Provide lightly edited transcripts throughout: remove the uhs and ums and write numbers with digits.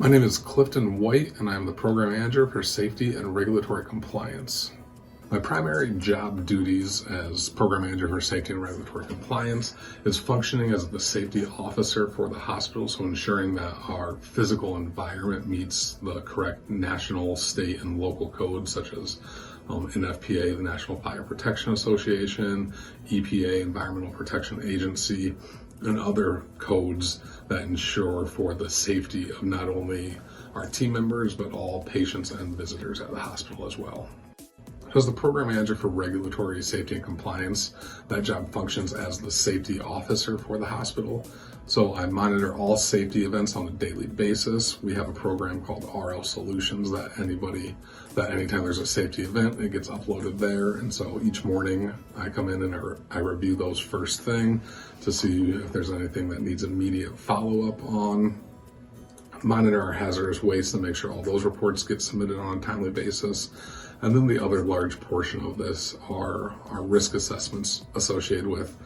My name is Clifton White, and I'm the Program Manager for Safety and Regulatory Compliance. My primary job duties as Program Manager for Safety and Regulatory Compliance is functioning as the safety officer for the hospital, so ensuring that our physical environment meets the correct national, state, and local codes such as NFPA, the National Fire Protection Association, EPA, Environmental Protection Agency, and other codes that ensure for the safety of not only our team members, but all patients and visitors at the hospital as well. As the Program Manager for Regulatory Safety and Compliance, that job functions as the safety officer for the hospital. So I monitor all safety events on a daily basis. We have a program called RL Solutions that anytime there's a safety event, it gets uploaded there. And so each morning I come in and I review those first thing to see if there's anything that needs immediate follow-up on. Monitor our hazardous waste to make sure all those reports get submitted on a timely basis. And then the other large portion of this are our risk assessments associated with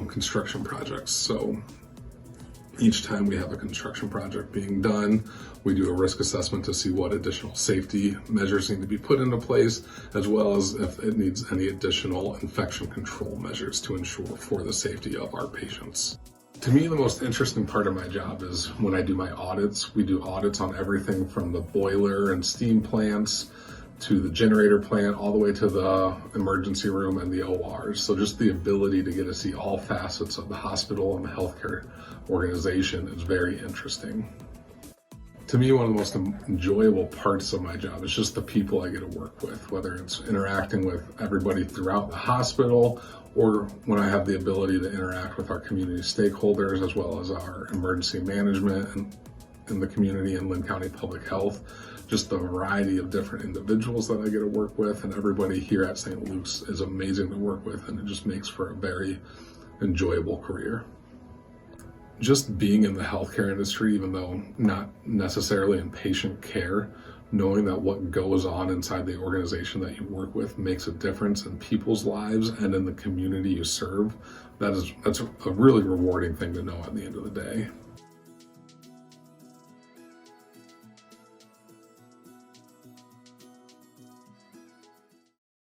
construction projects. So each time we have a construction project being done, we do a risk assessment to see what additional safety measures need to be put into place, as well as if it needs any additional infection control measures to ensure for the safety of our patients. To me, the most interesting part of my job is when I do my audits. We do audits on everything from the boiler and steam plants to the generator plant, all the way to the emergency room and the ORs. So just the ability to get to see all facets of the hospital and the healthcare organization is very interesting. To me, one of the most enjoyable parts of my job is just the people I get to work with, whether it's interacting with everybody throughout the hospital or when I have the ability to interact with our community stakeholders, as well as our emergency management in the community and Lynn County Public Health. Just the variety of different individuals that I get to work with, and everybody here at St. Luke's is amazing to work with, and it just makes for a very enjoyable career. Just being in the healthcare industry, even though not necessarily in patient care, knowing that what goes on inside the organization that you work with makes a difference in people's lives and in the community you serve, that's a really rewarding thing to know at the end of the day.